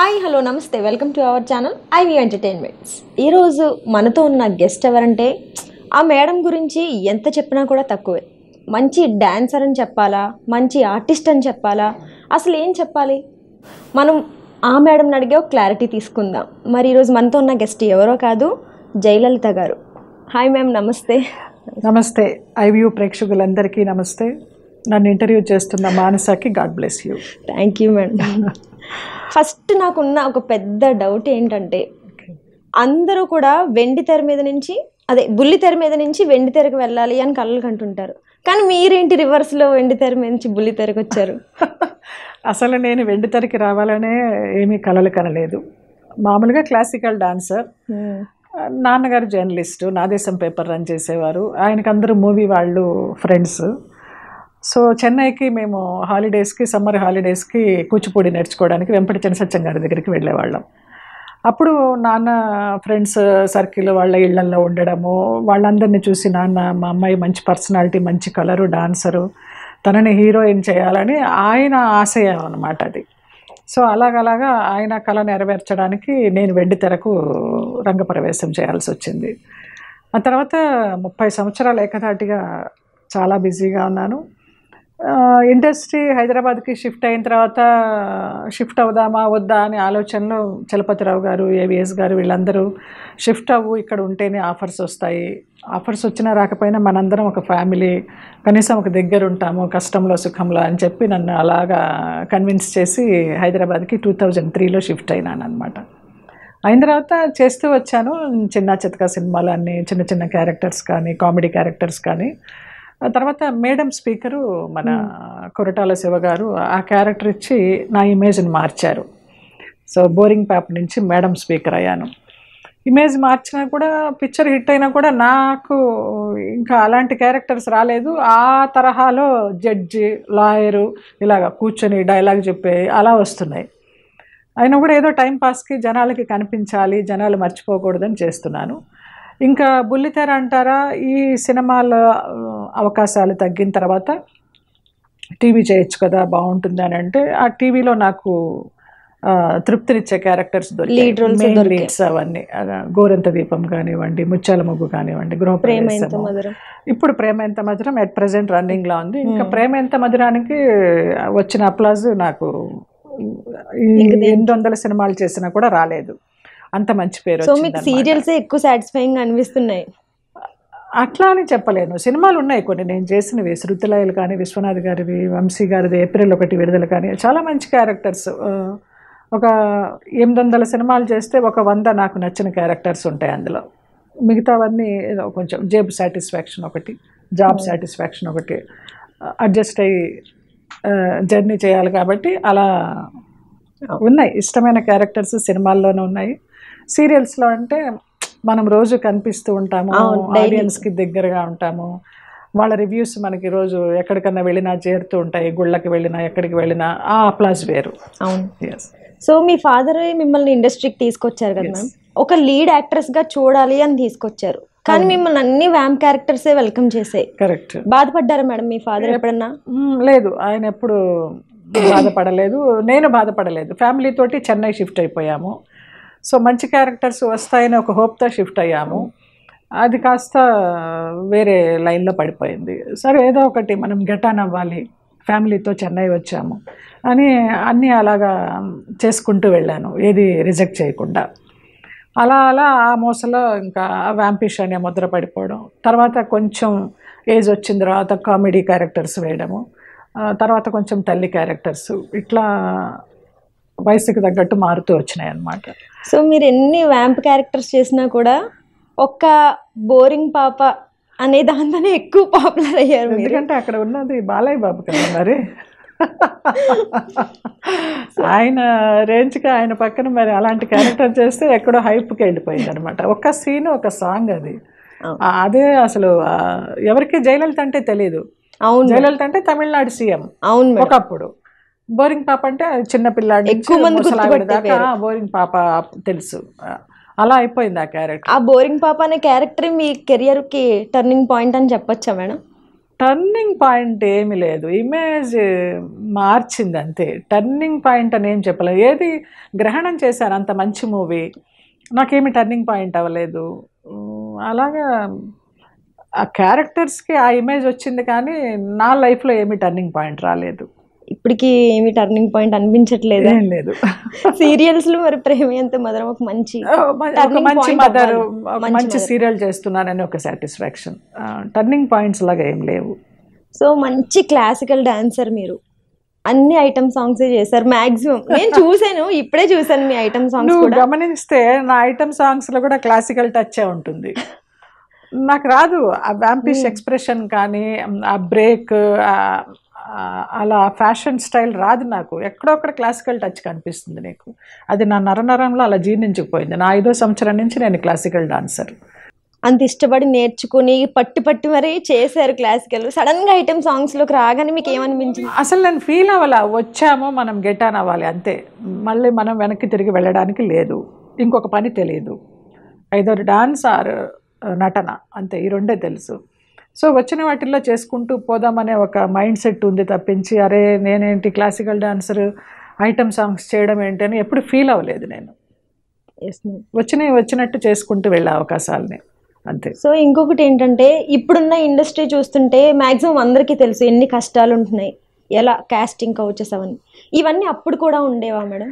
Hi hello నమస్తే welcome to our channel IV entertainments. ఈరోజు మనతో ఉన్న గెస్ట్ ఎవరంటే ఆ మేడం గురించి ఎంత చెప్పినా కూడా తక్కువే. మంచి డాన్సర్ అని చెప్పాలా, మంచి ఆర్టిస్ట్ అని చెప్పాలా, అసలు ఏం చెప్పాలి? మనం ఆ మేడంని అడిగే ఒక క్లారిటీ తీసుకుందాం. మరి ఈరోజు మనతో ఉన్న గెస్ట్ ఎవరో కాదు, జయలలిత గారు. హాయ్ మ్యామ్, నమస్తే. నమస్తే ఐవ్యూ ప్రేక్షకులందరికీ నమస్తే. నన్ను ఇంటర్వ్యూ చేస్తున్న మానసకి god bless you. Thank you madam. First నాకున్న ఒక పెద్ద డౌట్ ఏంటంటే, అందరూ కూడా వెండి తెర మీద నుంచి బుల్లి తెర మీద నుంచి వెండి తెరకు వెళ్ళాలి అని కలలు కంటుంటారు. కానీ మీరేంటి రివర్స్లో వెండి తెర మీద నుంచి బుల్లి తెరకు వచ్చారు? అసలు నేను వెండి తెరకి రావాలనే ఏమీ కలలు కనలేదు. మామూలుగా క్లాసికల్ డాన్సర్. నాన్నగారు జర్నలిస్టు, నా దేశం పేపర్ రన్ చేసేవారు. ఆయనకు అందరూ మూవీ వాళ్ళు ఫ్రెండ్స్. సో చెన్నైకి మేము హాలిడేస్కి, సమ్మర్ హాలిడేస్కి కూచిపూడి నేర్చుకోవడానికి వెంపటి చెన్నసత్యం గారి దగ్గరికి వెళ్ళేవాళ్ళం. అప్పుడు నాన్న ఫ్రెండ్స్ సర్కిల్ వాళ్ళ ఇళ్లల్లో ఉండడము, వాళ్ళందరినీ చూసి నాన్న మా అమ్మాయి మంచి పర్సనాలిటీ, మంచి కలరు, డాన్సరు, తనని హీరోయిన్ చేయాలని ఆయన ఆశయం అన్నమాట అది. సో అలాగలాగా ఆయన కళ నెరవేర్చడానికి నేను వెండి తెరకు రంగప్రవేశం చేయాల్సి వచ్చింది. ఆ తర్వాత 30 సంవత్సరాలు ఏకధాటిగా చాలా బిజీగా ఉన్నాను. ఇండస్ట్రీ హైదరాబాద్కి షిఫ్ట్ అయిన తర్వాత షిఫ్ట్ అవుదామా వద్దా అనే ఆలోచనలో చలపతిరావు గారు, ఏవిఎస్ గారు వీళ్ళందరూ షిఫ్ట్ అవ్వు, ఇక్కడ ఉంటేనే ఆఫర్స్ వస్తాయి, ఆఫర్స్ వచ్చినా రాకపోయినా మనందరం ఒక ఫ్యామిలీ, కనీసం ఒక దగ్గర ఉంటాము కష్టంలో సుఖంలో అని చెప్పి నన్ను అలాగా కన్విన్స్ చేసి హైదరాబాద్కి 2003లో షిఫ్ట్ అయినాను అనమాట. అయిన తర్వాత చేస్తూ వచ్చాను చిన్న చితక సినిమాలు అన్నీ, చిన్న చిన్న క్యారెక్టర్స్ కానీ, కామెడీ క్యారెక్టర్స్ కానీ. ఆ తర్వాత మేడం స్పీకరు మన కొరటాల శివ గారు ఆ క్యారెక్టర్ ఇచ్చి నా ఇమేజ్ని మార్చారు. సో బోరింగ్ ప్యాప్ నుంచి మేడం స్పీకర్ అయ్యాను. ఇమేజ్ మార్చినా కూడా, పిక్చర్ హిట్ అయినా కూడా నాకు ఇంకా అలాంటి క్యారెక్టర్స్ రాలేదు. ఆ తరహాలో జడ్జి, లాయరు ఇలాగ కూర్చొని డైలాగ్ చెప్పే అలా వస్తున్నాయి. అయినా కూడా ఏదో టైంపాస్కి జనాలకి కనిపించాలి, జనాలు మర్చిపోకూడదని చేస్తున్నాను. ఇంకా బుల్లితెర అంటారా, ఈ సినిమాల అవకాశాలు తగ్గిన తర్వాత టీవీ చేయొచ్చు కదా బాగుంటుంది అని అంటే, ఆ టీవీలో నాకు తృప్తినిచ్చే క్యారెక్టర్స్ లీడ్స్ అవన్నీ, గోరంత దీపం కానివ్వండి, ముత్యాల ముగ్గు కానివ్వండి, గృహప్రవేశం, ఇప్పుడు ప్రేమ ఎంత మధురం ఎట్ ప్రెజెంట్ రన్నింగ్లో ఉంది. ఇంకా ప్రేమ ఎంత మధురానికి వచ్చిన అప్లాజ్ నాకు 800 సినిమాలు చేసినా కూడా రాలేదు. అంత మంచి పేరు. సో మీకు సీరియల్స్ ఎక్కువ సాటిస్ఫైయింగ్ అనిపిస్తున్నాయి? అట్లా అని చెప్పలేను. సినిమాలు ఉన్నాయి కొన్ని నేను చేసినవి, శృతిలయలు కానీ, విశ్వనాథ్ గారివి, వంశీ గారిది ఏప్రిల్ 1 విడుదల కానీ, చాలా మంచి క్యారెక్టర్స్. ఒక 800 సినిమాలు చేస్తే ఒక 100 నాకు నచ్చిన క్యారెక్టర్స్ ఉంటాయి అందులో. మిగతావన్నీ కొంచెం జేబు సాటిస్ఫాక్షన్ ఒకటి, జాబ్ సాటిస్ఫాక్షన్ ఒకటి, అడ్జస్ట్ అయ్యి జర్నీ చేయాలి కాబట్టి అలా ఉన్నాయి. ఇష్టమైన క్యారెక్టర్స్ సినిమాల్లోనే ఉన్నాయి. సీరియల్స్లో అంటే మనం రోజు కనిపిస్తూ ఉంటాము, ఆడియన్స్కి దగ్గరగా ఉంటాము, వాళ్ళ రివ్యూస్ మనకి రోజు ఎక్కడికన్నా వెళ్ళినా చేరుతూ ఉంటాయి, గుళ్ళకి వెళ్ళినా ఎక్కడికి వెళ్ళినా ఆ అప్లాజ్ వేరు. అవును. సో మీ ఫాదర్ మిమ్మల్ని ఇండస్ట్రీకి తీసుకొచ్చారు కదా మ్యామ్, ఒక లీడ్ యాక్ట్రెస్గా చూడాలి అని తీసుకొచ్చారు, కానీ మిమ్మల్ని అన్ని వ్యాంప్ క్యారెక్టర్సే వెల్కమ్ చేసాయి. కరెక్ట్. బాధపడ్డారా మేడం మీ ఫాదర్ ఎప్పుడన్నా? లేదు, ఆయన ఎప్పుడు బాధపడలేదు, నేను బాధపడలేదు. ఫ్యామిలీ తోటి చెన్నై షిఫ్ట్ అయిపోయాము. సో మంచి క్యారెక్టర్స్ వస్తాయని ఒక హోప్తో షిఫ్ట్ అయ్యాము. అది కాస్త వేరే లైన్లో పడిపోయింది. సరే ఏదో ఒకటి మనం గెట్ ఆన్ అవ్వాలి, ఫ్యామిలీతో చెన్నై వచ్చాము అని అన్నీ అలాగా చేసుకుంటూ వెళ్ళాను, ఏది రిజెక్ట్ చేయకుండా. అలా అలా ఆ మోసలో ఇంకా వ్యాంపిష్ అనే ముద్ర పడిపోవడం, తర్వాత కొంచెం ఏజ్ వచ్చిన తర్వాత కామెడీ క్యారెక్టర్స్ వేయడము, తర్వాత కొంచెం తల్లి క్యారెక్టర్స్, ఇట్లా వయసుకి తగ్గట్టు మారుతూ వచ్చినాయి అన్నమాట. సో మీరు ఎన్ని వ్యాంప్ క్యారెక్టర్స్ చేసినా కూడా ఒక్క బోరింగ్ పాప అనే దాంతోనే ఎక్కువ పాపులర్ అయ్యారు. ఎందుకంటే అక్కడ ఉన్నది బాలయ్య బాబు కదా, మరి ఆయన రేంజ్కి ఆయన పక్కన మరి అలాంటి క్యారెక్టర్ చేస్తే ఎక్కడో హైప్కి వెళ్ళిపోయింది అనమాట. ఒక సీన్, ఒక సాంగ్ అది. అదే అసలు ఎవరికి జయలలిత అంటే తెలియదు. అవును, జయలలిత అంటే తమిళనాడు సీఎం. అవును, ఒకప్పుడు బోరింగ్ పాప అంటే చిన్న పిల్లాడి ఎక్కువ మంది దాకా బోరింగ్ పాప తెలుసు. అలా అయిపోయింది ఆ క్యారెక్టర్. ఆ బోరింగ్ పాప అనే క్యారెక్టర్ మీ కెరియర్కి టర్నింగ్ పాయింట్ అని చెప్పొచ్చా మేడం? టర్నింగ్ పాయింట్ ఏమి లేదు, ఇమేజ్ మార్చింది అంతే. టర్నింగ్ పాయింట్ అని ఏం చెప్పలేదు. ఏది గ్రహణం చేశాను అంత మంచి మూవీ, నాకేమి టర్నింగ్ పాయింట్ అవ్వలేదు. అలాగా ఆ క్యారెక్టర్స్కి ఆ ఇమేజ్ వచ్చింది, కానీ నా లైఫ్లో ఏమి టర్నింగ్ పాయింట్ రాలేదు. ఇప్పటికి ఏమి టర్నింగ్ పాయింట్ అనిపించట్లేదు. ఏం లేదు. సీరియల్స్లో మరి ప్రేమ ఎంత మధురం ఒక మంచి మంచి మదర్, మంచి సీరియల్ చేస్తున్నానని ఒక సాటిస్ఫాక్షన్. టర్నింగ్ పాయింట్స్ లాగా ఏం లేవు. సో మంచి క్లాసికల్ డాన్సర్ మీరు, అన్ని ఐటమ్ సాంగ్స్ చేశారు మ్యాక్సిమం. నేను చూసాను, ఇప్పుడే చూసాను మీ ఐటమ్ సాంగ్స్. నువ్వు గమనిస్తే నా ఐటమ్ సాంగ్స్లో కూడా క్లాసికల్ టచ్ ఉంటుంది. నాకు రాదు ఆ వ్యాంపిష్ ఎక్స్ప్రెషన్ కానీ, ఆ బ్రేక్, అలా ఫ్యాషన్ స్టైల్ రాదు నాకు. ఎక్కడొక్కడ క్లాసికల్ టచ్ కనిపిస్తుంది నీకు. అది నా నరనరంలో అలా జీర్ణించుకుపోయింది. నా 5వ సంవత్సరం నుంచి నేను క్లాసికల్ డాన్సర్. అంత ఇష్టపడి నేర్చుకుని పట్టి మరీ చేశారు క్లాసికల్. సడన్గా ఐటమ్ సాంగ్స్లోకి రాగానే మీకు ఏమనిపించింది? అసలు నేను ఫీల్ అవ్వాలా, వచ్చామో మనం గెట్ ఆన్ అవ్వాలి అంతే. మళ్ళీ మనం వెనక్కి తిరిగి వెళ్ళడానికి లేదు, ఇంకొక పని తెలియదు. ఐదర్ డాన్స్ ఆర్ నటన, అంతే. ఈ రెండే తెలుసు. సో వచ్చిన వాటిల్లో చేసుకుంటూ పోదామనే ఒక మైండ్ సెట్ ఉంది తప్పించి, అరే నేనేంటి క్లాసికల్ డాన్సర్ ఐటమ్ సాంగ్స్ చేయడం ఏంటి అని ఎప్పుడు ఫీల్ అవ్వలేదు నేను. వచ్చినట్టు చేసుకుంటూ వెళ్ళే అవకాశాలని, అంతే. సో ఇంకొకటి ఏంటంటే, ఇప్పుడున్న ఇండస్ట్రీ చూస్తుంటే మ్యాక్సిమం అందరికీ తెలుసు ఎన్ని కష్టాలు ఉంటున్నాయి, ఎలా కాస్టింగ్ కౌచెస్ అవన్నీ. ఇవన్నీ అప్పుడు కూడా ఉండేవా మేడం?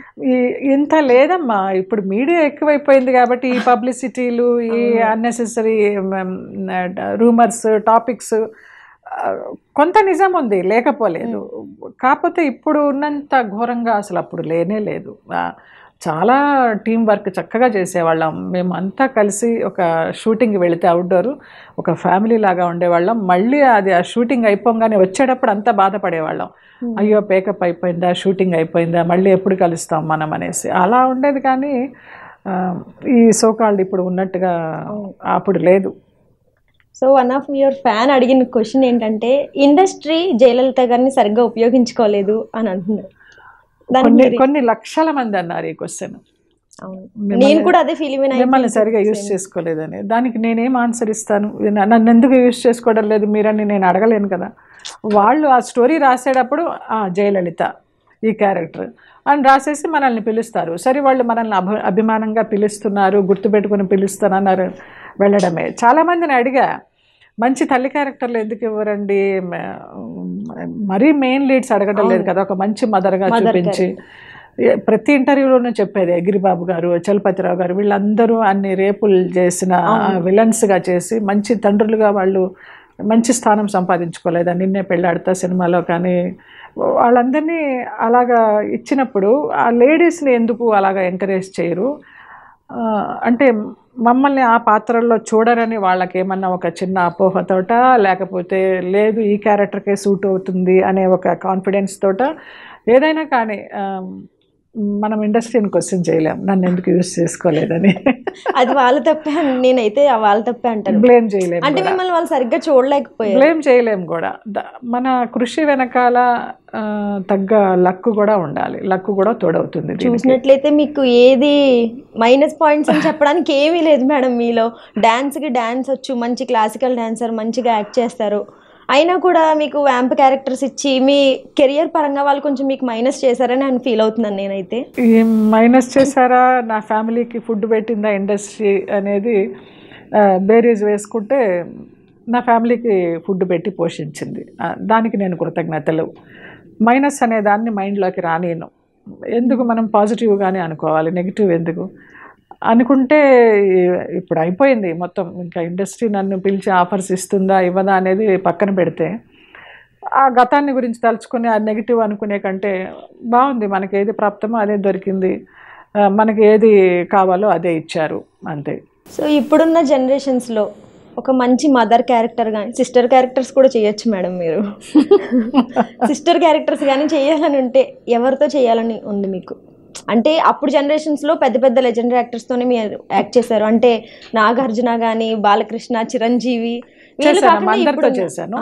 ఇంత లేదమ్మా. ఇప్పుడు మీడియా ఎక్కువైపోయింది కాబట్టి ఈ పబ్లిసిటీలు, ఈ అన్నెసెసరీ రూమర్స్, టాపిక్స్, కొంత నిజం ఉంది, లేకపోలేదు. కాకపోతే ఇప్పుడు ఉన్నంత ఘోరంగా అసలు అప్పుడు లేనే లేదు. చాలా టీం వర్క్ చక్కగా చేసేవాళ్ళం. మేము అంతా కలిసి ఒక షూటింగ్ వెళితే అవుట్డోర్ ఒక ఫ్యామిలీ లాగా ఉండేవాళ్ళం. మళ్ళీ అది ఆ షూటింగ్ అయిపోగానే వచ్చేటప్పుడు అంతా బాధపడేవాళ్ళం, అయ్యో పేకప్ అయిపోయిందా, షూటింగ్ అయిపోయిందా, మళ్ళీ ఎప్పుడు కలుస్తాం మనం అనేసి. అలా ఉండేది. కానీ ఈ సోకాల్డ్ ఇప్పుడు ఉన్నట్టుగా అప్పుడు లేదు. So one of your fan అడిగిన క్వశ్చన్ ఏంటంటే, ఇండస్ట్రీ జయలలిత గారిని సరిగ్గా ఉపయోగించుకోలేదు అని అంటున్నారు. కొన్ని లక్షల మంది అన్నారు ఈ క్వశ్చన్. నేను కూడా అదే ఫీల్ అయినా, మిమ్మల్ని సరిగా యూజ్ చేసుకోలేదని. దానికి నేనేం ఆన్సర్ ఇస్తాను? నన్ను ఎందుకు యూజ్ చేసుకోవడం లేదు మీరని నేను అడగలేను కదా. వాళ్ళు ఆ స్టోరీ రాసేటప్పుడు జయలలిత ఈ క్యారెక్టర్ అని రాసేసి మనల్ని పిలుస్తారు. సరే, వాళ్ళు మనల్ని అభిమానంగా పిలుస్తున్నారు, గుర్తుపెట్టుకుని పిలుస్తానన్నారు, వెళ్ళడమే. చాలామందిని అడిగా, మంచి తల్లి క్యారెక్టర్లు ఎందుకు ఇవ్వరండి, మరీ మెయిన్ లీడ్స్ అడగడం లేదు కదా, ఒక మంచి మదర్గా చూపించి. ప్రతి ఇంటర్వ్యూలోనూ చెప్పేది, గిరిబాబు గారు, చలపతిరావు గారు, వీళ్ళందరూ అన్ని రేపులు చేసిన విలన్స్గా చేసి మంచి తండ్రులుగా వాళ్ళు మంచి స్థానం సంపాదించుకోలేదా, నిన్నే పెళ్ళాడతా సినిమాలో. కానీ వాళ్ళందరినీ అలాగా ఇచ్చినప్పుడు ఆ లేడీస్ని ఎందుకు అలాగా ఎంకరేజ్ చేయరు? అంటే మమ్మల్ని ఆ పాత్రల్లో చూడరని వాళ్ళకి ఏమన్నా ఒక చిన్న అపోహతోట, లేకపోతే లేదు ఈ క్యారెక్టర్కే సూట్ అవుతుంది అనే ఒక కాన్ఫిడెన్స్ తోట, ఏదైనా కానీ మనం ఇండస్ట్రీని క్వశ్చన్ చేయలేం, నన్ను ఎందుకు యూజ్ చేసుకోలేదని. అది వాళ్ళ తప్పే, నేనైతే వాళ్ళ తప్పే అంటాను. బ్లేమ్ చేయలేము, అంటే మిమ్మల్ని వాళ్ళు సరిగ్గా చూడలేకపోయారు. బ్లేమ్ చేయలేము కూడా. మన కృషి వెనకాల తగ్గ లక్ కూడా ఉండాలి, లక్ కూడా తోడవుతుంది. చూసినట్లయితే మీకు ఏది మైనస్ పాయింట్స్ అని చెప్పడానికి ఏమీ లేదు మేడం. మీలో డాన్స్కి డాన్స్ వచ్చు, మంచి క్లాసికల్ డాన్సర్, మంచిగా యాక్ట్ చేస్తారు. అయినా కూడా మీకు వ్యాంప్ క్యారెక్టర్స్ ఇచ్చి మీ కెరియర్ పరంగా వాళ్ళు కొంచెం మీకు మైనస్ చేశారని నేను ఫీల్ అవుతున్నాను. నేనైతే మైనస్ చేశారా, నా ఫ్యామిలీకి ఫుడ్ పెట్టిందా ఇండస్ట్రీ అనేది బేరీజ్ వేసుకుంటే నా ఫ్యామిలీకి ఫుడ్ పెట్టి పోషించింది, దానికి నేను కృతజ్ఞతలు. మైనస్ అనే దాన్ని మైండ్లోకి రానియను. ఎందుకు మనం పాజిటివ్గానే అనుకోవాలి, నెగిటివ్ ఎందుకు అనుకుంటే ఇప్పుడు అయిపోయింది మొత్తం. ఇంకా ఇండస్ట్రీ నన్ను పిలిచి ఆఫర్స్ ఇస్తుందా ఇవ్వదా అనేది పక్కన పెడితే, ఆ గతాన్ని గురించి తలుచుకుని ఆ నెగిటివ్ అనుకునే కంటే బాగుంది, మనకి ఏది ప్రాప్తమో అదే దొరికింది, మనకి ఏది కావాలో అదే ఇచ్చారు, అంతే. సో ఇప్పుడున్న జనరేషన్స్లో ఒక మంచి మదర్ క్యారెక్టర్ కానీ, సిస్టర్ క్యారెక్టర్స్ కూడా చేయొచ్చు మేడం మీరు. సిస్టర్ క్యారెక్టర్స్ కానీ చేయాలని ఉంటే ఎవరితో చేయాలని ఉంది మీకు? అంటే అప్పుడు జనరేషన్స్లో పెద్ద పెద్ద లెజెండరీ యాక్టర్స్తోనే మీరు యాక్ట్ చేశారు. అంటే నాగార్జున కానీ, బాలకృష్ణ, చిరంజీవి, అందరితో చేశాను.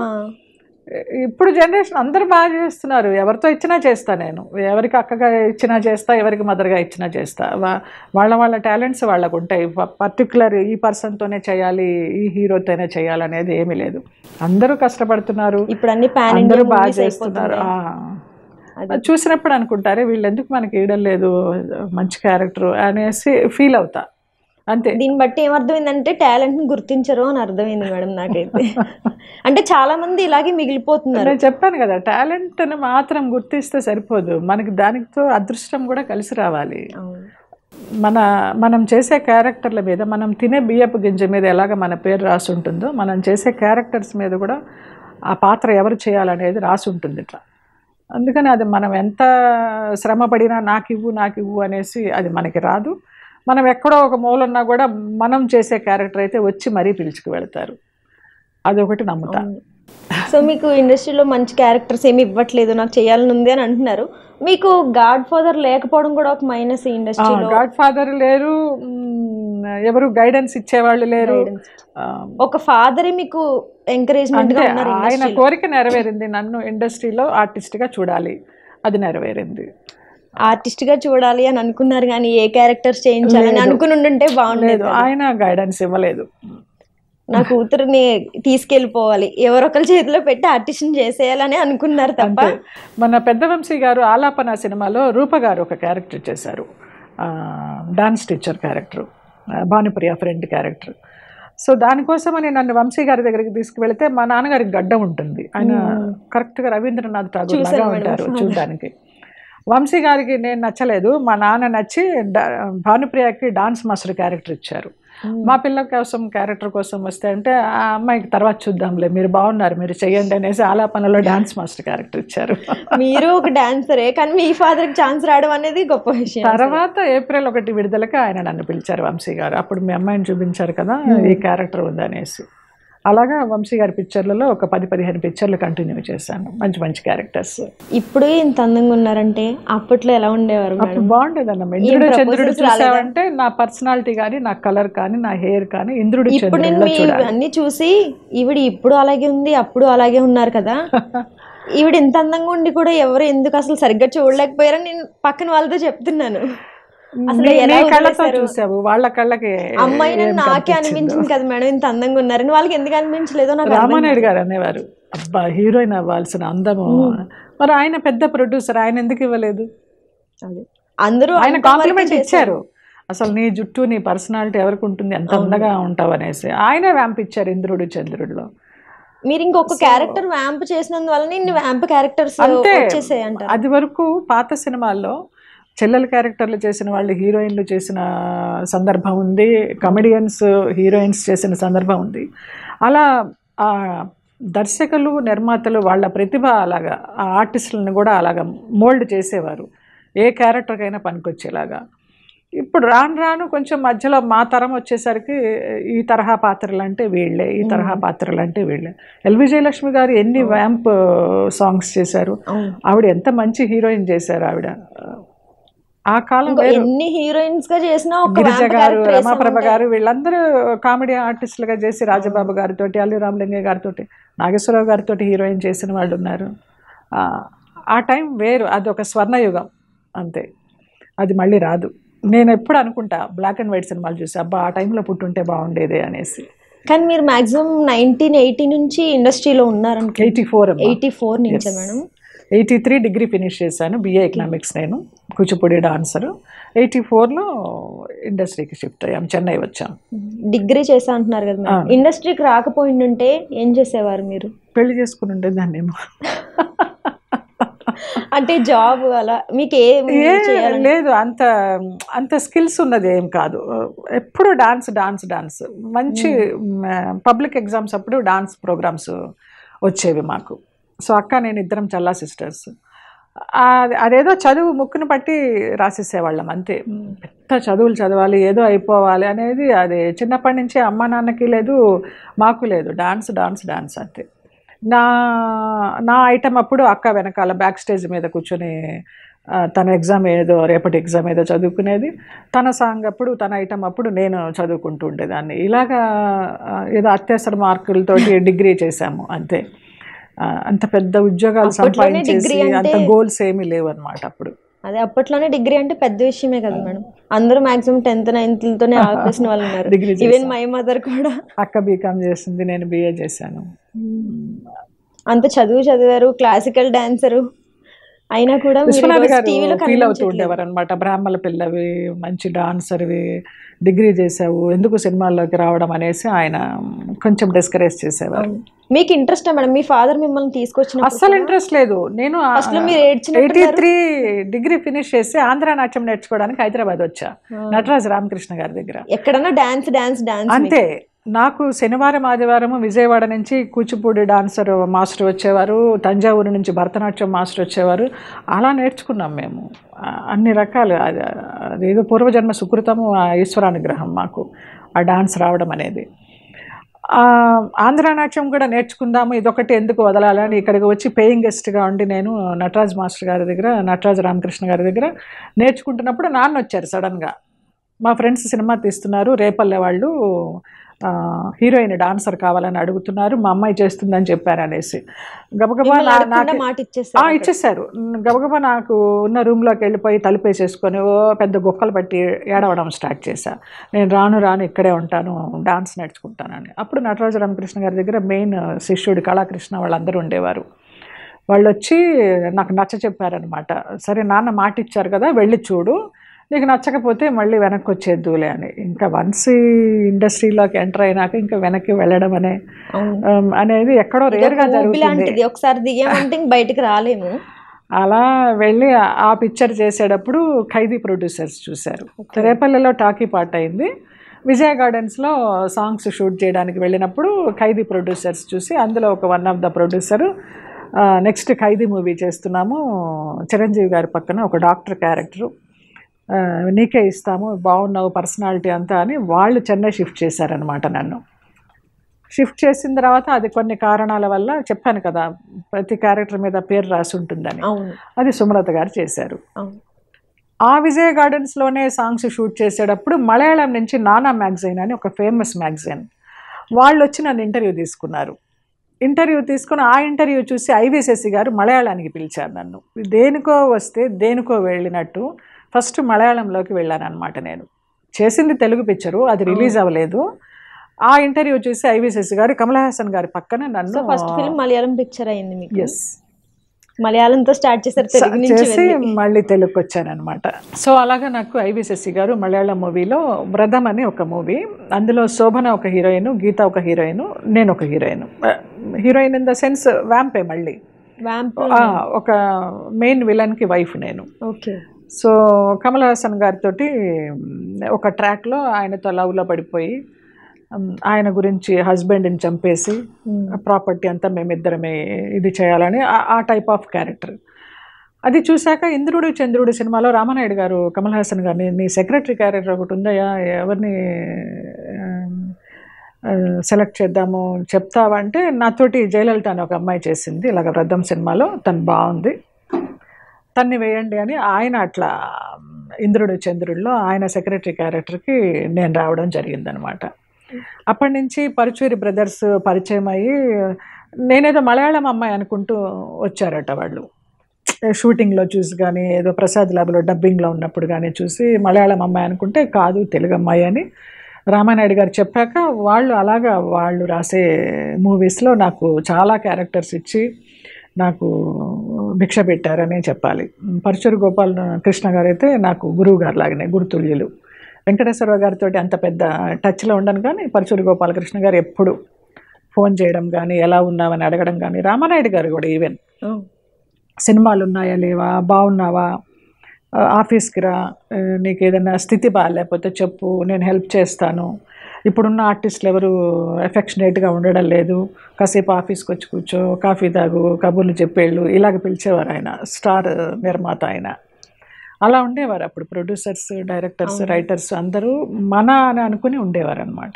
ఇప్పుడు జనరేషన్ అందరూ బాగా చేస్తున్నారు. ఎవరితో ఇచ్చినా చేస్తా నేను. ఎవరికి అక్కగా ఇచ్చినా చేస్తా, ఎవరికి మదర్గా ఇచ్చినా చేస్తా. వాళ్ళ వాళ్ళ టాలెంట్స్ వాళ్ళకు ఉంటాయి. పర్టికులర్ ఈ పర్సన్తోనే చేయాలి, ఈ హీరోతోనే చేయాలనేది ఏమీ లేదు. అందరూ కష్టపడుతున్నారు, ఇప్పుడు అన్ని అందరూ బాగా చేస్తున్నారు. చూసినప్పుడు అనుకుంటారే వీళ్ళు ఎందుకు మనకి ఇవ్వడం లేదు మంచి క్యారెక్టర్ అనేసి ఫీల్ అవుతా అంతే. దీన్ని బట్టి ఏమర్థమైందంటే టాలెంట్ ని గుర్తించరు అని అర్థమైంది మేడం నాకైతే. అంటే చాలా మంది ఇలాగే మిగిలిపోతున్నారు. నేను చెప్పాను కదా, టాలెంట్ని మాత్రం గుర్తిస్తే సరిపోదు, మనకి దానితో అదృష్టం కూడా కలిసి రావాలి. మనం చేసే క్యారెక్టర్ల మీద, మనం తినే బియ్యపు గింజ మీద ఎలాగ మన పేరు రాసి ఉంటుందో, మనం చేసే క్యారెక్టర్స్ మీద కూడా ఆ పాత్ర ఎవరు చేయాలనేది రాసి ఉంటుంది ఇట్లా. అందుకని అది మనం ఎంత శ్రమ పడినా నాకు ఇవ్వు అనేసి అది మనకి రాదు. మనం ఎక్కడో ఒక మూలన్నా కూడా మనం చేసే క్యారెక్టర్ అయితే వచ్చి మరీ పిలుచుకు వెళ్తారు. అదొకటి నమ్ముతా. సో మీకు ఇండస్ట్రీలో మంచి క్యారెక్టర్స్ ఏమి ఇవ్వట్లేదు, నాకు చేయాలని ఉంది అని అంటున్నారు. మీకు గాడ్ ఫాదర్ లేకపోవడం కూడా ఒక మైనస్ ఇండస్ట్రీలో. గాడ్ ఫాదర్ లేరు, ఎవరు గైడెన్స్ ఇచ్చేవాళ్ళు లేరు. ఒక ఫాదరే మీకు ఎంకరేజ్మెంట్ గా ఉన్నారు. ఆయన కోరిక నెరవేరింది, నన్ను ఇండస్ట్రీలో ఆర్టిస్ట్గా చూడాలి, అది నెరవేరింది. ఆర్టిస్ట్ గా చూడాలి అని అనుకున్నారు, కానీ ఏ క్యారెక్టర్స్ చేయించాలని అనుకుని ఉంటే బాగుండేది. ఆయన గైడెన్స్ ఇవ్వలేదు. నా కూతురుని తీసుకెళ్ళిపోవాలి, ఎవరొకరి చేతిలో పెట్టి ఆర్టిస్ట్ని చేసేయాలని అనుకున్నారు తప్ప. మన పెద్ద వంశీ గారు ఆలాపన సినిమాలో రూప గారు ఒక క్యారెక్టర్ చేశారు, dance teacher character, Bhanupriya friend character. So దానికోసమని నన్ను వంశీ గారి దగ్గరికి తీసుకువెళితే మా నాన్నగారికి గడ్డం ఉంటుంది, ఆయన కరెక్ట్గా రవీంద్రనాథ్ ఠాగూర్ లాగా ఉంటారు చూడడానికి. వంశీ గారికి నేను నచ్చలేదు, మా నాన్న నచ్చి భానుప్రియకి డాన్స్ మాస్టర్ క్యారెక్టర్ ఇచ్చారు. మా పిల్ల కోసం క్యారెక్టర్ కోసం వస్తే అంటే ఆ అమ్మాయికి తర్వాత చూద్దాంలే, మీరు బాగున్నారు మీరు చెయ్యండి అనేసి ఆలాపనలో డాన్స్ మాస్టర్ క్యారెక్టర్ ఇచ్చారు. మీరు ఒక డాన్సరే, కానీ మీ ఫాదర్కి ఛాన్స్ రావడం అనేది గొప్ప విషయం. తర్వాత April 1 విడుదలకి ఆయన నన్ను పిలిచారు వంశీ గారు. అప్పుడు మీ అమ్మాయిని చూపించారు కదా ఈ క్యారెక్టర్ ఉందనేసి. అలాగా వంశీ గారి పిక్చర్లలో ఒక 10-15 పిక్చర్లు కంటిన్యూ చేశాను, మంచి మంచి క్యారెక్టర్స్. ఇప్పుడు ఇంత అందంగా ఉన్నారంటే అప్పట్లో ఎలా ఉండేవారు? అప్పుడు బాగుండేదన్న. ఇంద్రుడు చంద్రుడు చూసావంటే నా పర్సనాలిటీ కానీ, నా కలర్ కానీ, నా హెయిర్ కానీ ఇంద్రుడు చంద్రుడు అన్ని చూసి ఈవిడ ఇప్పుడు అలాగే ఉంది, అప్పుడు అలాగే ఉన్నారు కదా, ఈవిడ ఇంత అందంగా ఉండి కూడా ఎవరు ఎందుకు అసలు సరిగ్గా చూడలేకపోయారని నేను పక్కన వాళ్ళతో చెప్తున్నాను. కళ్ళతో చూసావు, వాళ్ళ కళ్ళకి అమ్మాయిని నాకే అనిపించింది కదా మేడం ఇంత అందంగా ఉన్నారని, వాళ్ళకి ఎందుకు అనిపించలేదో నాకు. రామానాయుడు గారు అనేవారు, అబ్బా హీరోయిన్ అవ్వాల్సిన అందము, మరి ఆయన పెద్ద ప్రొడ్యూసర్, ఆయన ఎందుకు ఇవ్వలేదు? అందరూ ఆయన కాంప్లిమెంట్ ఇచ్చారు, అసలు నీ జుట్టు నీ పర్సనాలిటీ ఎవరికి ఉంటుంది, ఎంత అందంగా ఉంటావు అనేసి. ఆయనే వ్యాంప్ ఇచ్చారు ఇంద్రుడు చంద్రుడిలో. మీరు ఇంకొక క్యారెక్టర్ వ్యాంప్ చేసినందువల్ల ఇన్ని వ్యాంప్ క్యారెక్టర్స్ వచ్చేసాయి అంటారు. అది వరకు పాత సినిమాల్లో చెల్లెల క్యారెక్టర్లు చేసిన వాళ్ళు హీరోయిన్లు చేసిన సందర్భం ఉంది, కమెడియన్స్ హీరోయిన్స్ చేసిన సందర్భం ఉంది. అలా దర్శకులు నిర్మాతలు వాళ్ళ ప్రతిభ అలాగా ఆ ఆర్టిస్టులను కూడా అలాగా మోల్డ్ చేసేవారు, ఏ క్యారెక్టర్కైనా పనికొచ్చేలాగా. ఇప్పుడు రాను రాను కొంచెం మధ్యలో మా తరం వచ్చేసరికి ఈ తరహా పాత్రలు అంటే వీళ్ళే, ఈ తరహా పాత్రలు అంటే వీళ్ళే. ఎల్వి జయలక్ష్మి గారు ఎన్ని వ్యాంప్ సాంగ్స్ చేశారు, ఆవిడ ఎంత మంచి హీరోయిన్ చేశారు ఆవిడ. ఆ కాలం ఎన్ని హీరోయిన్స్ గా చేసినా, గిరిజ గారు, రమాప్రభ గారు వీళ్ళందరూ కామెడీ ఆర్టిస్టులుగా చేసి రాజబాబు గారితో, అల్లు రామలింగయ్య గారితో, నాగేశ్వరరావు గారితో హీరోయిన్ చేసిన వాళ్ళు ఉన్నారు. ఆ టైం వేరు, అది ఒక స్వర్ణయుగం అంతే, అది మళ్ళీ రాదు. నేను ఎప్పుడు అనుకుంటా బ్లాక్ అండ్ వైట్ సినిమాలు చూసి, అబ్బా ఆ టైంలో పుట్టుంటే బాగుండేదే అనేసి. కానీ మీరు మ్యాక్సిమం 1980 నుంచి ఇండస్ట్రీలో ఉన్నారని. 84 నుంచి మేడం. 83 డిగ్రీ ఫినిష్ చేశాను, BA ఎకనామిక్స్, నేను కూచిపూడి డాన్సరు. 84లో ఇండస్ట్రీకి షిఫ్ట్ అయ్యాం, చెన్నై వచ్చాం. డిగ్రీ చేసా అంటున్నారు కదా మేడం, ఇండస్ట్రీకి రాకపోయిండుంటే ఏం చేసేవారు మీరు? పెళ్లి చేసుకుని ఉండేదాన్ని ఏమో. అంటే జాబ్ అలా మీకు లేదు, అంత స్కిల్స్ ఉన్నది ఏం కాదు. ఎప్పుడు డాన్స్ డాన్స్ డాన్స్. మంచి పబ్లిక్ ఎగ్జామ్స్ అప్పుడు డాన్స్ ప్రోగ్రామ్స్ వచ్చేవి మాకు. సో అక్క నేను ఇద్దరం చల్లా సిస్టర్స్. అదేదో చదువు ముక్కును పట్టి రాసేసేవాళ్ళం అంతే. పెద్ద చదువులు చదవాలి, ఏదో అయిపోవాలి అనేది అది చిన్నప్పటి నుంచే అమ్మ నాన్నకి లేదు, మాకు లేదు. డాన్స్ డాన్స్ డాన్స్ అంతే. నా ఐటమ్ అప్పుడు అక్క వెనకాల బ్యాక్ స్టేజ్ మీద కూర్చొని తన ఎగ్జామ్ ఏదో, రేపటి ఎగ్జామ్ ఏదో చదువుకునేది. తన సాంగ్ అప్పుడు, తన ఐటమ్ అప్పుడు నేను చదువుకుంటూ ఉండేదాన్ని. ఇలాగా ఏదో అత్యవసర మార్కులతోటి డిగ్రీ చేశాము అంతే. అంత పెద్ద ఉద్యోగాలు అప్పట్లోనే సంపాదించేసి డిగ్రీ అంటే- అంత గోల్స్ ఏమీ లేవు అనమాట అప్పుడు. అదే అప్పట్లోనే డిగ్రీ అంటే పెద్ద విషయమే కదా మేడం. అందరూ మాక్సిమం 10th 9th తోనే ఆపేసిన వాళ్ళు ఉన్నారు. డిగ్రీ ఈవెన్ మై మదర్ కూడా. అక్క బీకామ్ చేసింది, నేను బిఏ చేశాను. అంత చదివారు, క్లాసికల్ డాన్సరు అయినా కూడా విశ్వనాథ్ గారు ఫీల్ అవుతూ ఉండేవారు అనమాట. బ్రాహ్మణ పిల్లవి, మంచి డాన్సర్వి, డిగ్రీ చేసావు, ఎందుకు సినిమాల్లోకి రావడం అనేసి ఆయన కొంచెం డిస్కరేజ్ చేసేవారు. మీకు ఇంట్రెస్ట్ మేడం? మీ ఫాదర్ మిమ్మల్ని తీసుకొచ్చిన అస్సలు ఇంట్రెస్ట్ లేదు. నేను 83 డిగ్రీ ఫినిష్ చేసి ఆంధ్ర నాట్యం నేర్చుకోవడానికి హైదరాబాద్ వచ్చా, నటరాజు రామకృష్ణ గారి దగ్గర. ఎక్కడన్నా డాన్స్ అంతే. నాకు శనివారం ఆదివారం విజయవాడ నుంచి కూచిపూడి డాన్సర్ మాస్టర్ వచ్చేవారు, తంజావూరు నుంచి భరతనాట్యం మాస్టర్ వచ్చేవారు. అలా నేర్చుకున్నాం మేము అన్ని రకాలు. అదేదో పూర్వజన్మ సుకృతము, ఈశ్వరానుగ్రహం మాకు ఆ డాన్స్ రావడం అనేది. ఆంధ్ర నాట్యం కూడా నేర్చుకుందాము, ఇదొకటి ఎందుకు వదలాలని ఇక్కడికి వచ్చి పేయింగ్ గెస్ట్గా ఉండి నేను నటరాజ్ మాస్టర్ గారి దగ్గర, నటరాజు రామకృష్ణ గారి దగ్గర నేర్చుకుంటున్నప్పుడు నాన్న వచ్చారు సడన్గా. మా ఫ్రెండ్స్ సినిమా తీస్తున్నారు, రేపల్లె వాళ్ళు హీరోయిన్ డాన్సర్ కావాలని అడుగుతున్నారు, మా అమ్మాయి చేస్తుందని చెప్పారు అనేసి గబగబా ఇచ్చేసారు. గబగబా నాకు ఉన్న రూమ్లోకి వెళ్ళిపోయి తలుపేసేసుకొని పెద్ద గుక్కలు పట్టి ఏడవడం స్టార్ట్ చేశా. నేను రాను ఇక్కడే ఉంటాను, డాన్స్ నేర్చుకుంటానని. అప్పుడు నటరాజు రామకృష్ణ గారి దగ్గర మెయిన్ శిష్యుడు కళాకృష్ణ వాళ్ళందరూ ఉండేవారు. వాళ్ళు వచ్చి నాకు నచ్చ చెప్పారనమాట. సరే నాన్న మాట ఇచ్చారు కదా, వెళ్ళి చూడు, నీకు నచ్చకపోతే మళ్ళీ వెనక్కి వచ్చేద్దులే అని. ఇంకా వన్స్ ఇండస్ట్రీలోకి ఎంటర్ అయినాక ఇంకా వెనక్కి వెళ్ళడం అనేది ఎక్కడో రేర్గా జరుగుతుంది. ఒకసారి దిగామంటే బయటికి రాలేము. అలా వెళ్ళి ఆ పిక్చర్ చేసేటప్పుడు ఖైదీ ప్రొడ్యూసర్స్ చూశారు. రేపల్లెలో టాకీ పాట అయింది. విజయ గార్డెన్స్లో సాంగ్స్ షూట్ చేయడానికి వెళ్ళినప్పుడు ఖైదీ ప్రొడ్యూసర్స్ చూసి అందులో ఒక one of the producer next Khaidi movie చేస్తున్నాము, చిరంజీవి గారి పక్కన ఒక డాక్టర్ క్యారెక్టరు, నీకే ఇస్తాము, బాగున్నావు పర్సనాలిటీ అంతా అని వాళ్ళు చెన్నై షిఫ్ట్ చేశారనమాట. నన్ను షిఫ్ట్ చేసిన తర్వాత అది కొన్ని కారణాల వల్ల, చెప్పాను కదా ప్రతి క్యారెక్టర్ మీద పేరు రాసి ఉంటుందని, అది సుమలత గారు చేశారు. ఆ విజయ గార్డెన్స్లోనే సాంగ్స్ షూట్ చేసేటప్పుడు మలయాళం నుంచి నానా మ్యాగజైన్ అని ఒక ఫేమస్ మ్యాగజైన్ వాళ్ళు వచ్చి నన్ను ఇంటర్వ్యూ తీసుకున్నారు. ఇంటర్వ్యూ తీసుకుని ఆ ఇంటర్వ్యూ చూసి ఐవిశశి గారు మలయాళానికి పిలిచారు నన్ను. దేనికో వస్తే దేనికో వెళ్ళినట్టు ఫస్ట్ మలయాళంలోకి వెళ్ళాను అనమాట. నేను చేసింది తెలుగు పిక్చరు, అది రిలీజ్ అవ్వలేదు. ఆ ఇంటర్వ్యూ చూసి ఐవిశశి గారు కమల్ హాసన్ గారి పక్కన నన్ను, ఫస్ట్ ఫిల్మ్ మలయాళం పిక్చర్ అయింది మీకు? ఎస్, మలయాళంతో స్టార్ట్ చేసి మళ్ళీ తెలుగుకి వచ్చానమాట. సో అలాగా నాకు ఐవిశశి గారు మలయాళం మూవీలో వ్రతం అని ఒక మూవీ, అందులో శోభన ఒక హీరోయిన్, గీత ఒక హీరోయిన్, నేను ఒక హీరోయిన్ ఇన్ ద సెన్స్ వ్యాంపే, మళ్ళీ ఒక మెయిన్ విలన్కి వైఫ్ నేను. ఓకే. సో కమల్ హాసన్ గారితో ఒక ట్రాక్లో ఆయనతో లవ్లో పడిపోయి ఆయన గురించి హస్బెండ్ని చంపేసి ప్రాపర్టీ అంతా మేమిద్దరమే ఇది చేయాలని ఆ టైప్ ఆఫ్ క్యారెక్టర్. అది చూశాక ఇంద్రుడు చంద్రుడు సినిమాలో రామానాయుడు గారు కమల్ హాసన్ గారిని, నీ సెక్రటరీ క్యారెక్టర్ ఒకటి ఉందయా, ఎవరిని సెలెక్ట్ చేద్దాము చెప్తావా అంటే, నాతోటి జయలలిత అని ఒక అమ్మాయి చేసింది ఇలాగ వ్రతం సినిమాలో, తను బాగుంది, తన్ని వేయండి అని ఆయన అట్లా ఇంద్రుడు చంద్రుడిలో ఆయన సెక్రటరీ క్యారెక్టర్కి నేను రావడం జరిగిందనమాట. అప్పటి నుంచి పరుచూరి బ్రదర్స్ పరిచయం అయ్యి నేనేదో మలయాళం అమ్మాయి అనుకుంటూ వచ్చారట వాళ్ళు. షూటింగ్లో చూసి కానీ, ఏదో ప్రసాద్ ల్యాబ్లో డబ్బింగ్లో ఉన్నప్పుడు కానీ చూసి మలయాళం అమ్మాయి అనుకుంటే కాదు తెలుగు అమ్మాయి అని రామానాయుడు గారు చెప్పాక వాళ్ళు అలాగా వాళ్ళు రాసే మూవీస్లో నాకు చాలా క్యారెక్టర్స్ ఇచ్చి నాకు భిక్ష పెట్టారనే చెప్పాలి. పరుచూరి గోపాల్ కృష్ణ గారు అయితే నాకు గురువు గారు లాగానే, గురుతుల్యులు. వెంకటేశ్వరరావు గారితో అంత పెద్ద టచ్లో ఉండను కానీ పరుచూరి గోపాలకృష్ణ గారు ఎప్పుడు ఫోన్ చేయడం కానీ, ఎలా ఉన్నావని అడగడం కానీ, రామానాయుడు గారు కూడా ఈవెన్ సినిమాలు ఉన్నాయా లేవా, బాగున్నావా, ఆఫీస్కి రా, నీకు ఏదైనా స్థితి బాగాలేకపోతే చెప్పు, నేను హెల్ప్ చేస్తాను, ఇప్పుడున్న ఆర్టిస్టులు ఎవరు ఎఫెక్షనేట్గా ఉండడం లేదు, కాసేపు ఆఫీస్కి వచ్చి కూర్చో, కాఫీ తాగు, కబుర్లు చెప్పేళ్ళు, ఇలాగ పిలిచేవారు ఆయన. స్టార్ నిర్మాత ఆయన. అలా ఉండేవారు అప్పుడు ప్రొడ్యూసర్స్, డైరెక్టర్స్, రైటర్స్ అందరూ మన అని అనుకుని ఉండేవారు అనమాట.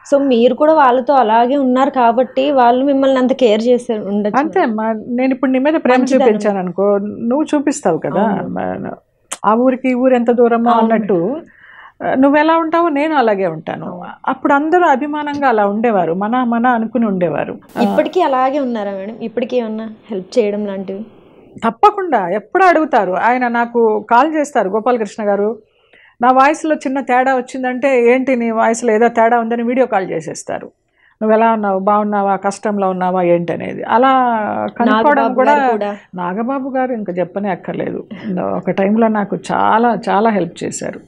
సో మీరు కూడా వాళ్ళతో అలాగే ఉన్నారు కాబట్టి వాళ్ళు మిమ్మల్ని అంత కేర్ చేశారు ఉండొచ్చు. అంతే. నేను ఇప్పుడు నీ మీద ప్రేమ చూపించాను అనుకో, నువ్వు చూపిస్తావు కదా, ఆ ఊరికి ఈ ఊరు ఎంత దూరమో అన్నట్టు నువ్వు ఎలా ఉంటావు నేను అలాగే ఉంటాను. అప్పుడు అందరూ అభిమానంగా అలా ఉండేవారు, మన అనుకుని ఉండేవారు. ఇప్పటికీ అలాగే ఉన్నారా మేడం? ఇప్పటికీ ఏమన్నా హెల్ప్ చేయడం లాంటివి? తప్పకుండా ఎప్పుడు అడుగుతారు. ఆయన నాకు కాల్ చేస్తారు, గోపాలకృష్ణ గారు నా వాయిస్లో చిన్న తేడా వచ్చిందంటే ఏంటి నీ వాయిస్లో ఏదో తేడా ఉందని వీడియో కాల్ చేసేస్తారు. నువ్వు ఎలా ఉన్నావు, బాగున్నావా, కష్టంలో ఉన్నావా ఏంటి అనేది అలా కనుక్కోవడం కూడా. నాగబాబు గారు ఇంకా చెప్పనే అక్కర్లేదు. ఒక టైంలో నాకు చాలా చాలా హెల్ప్ చేశారు.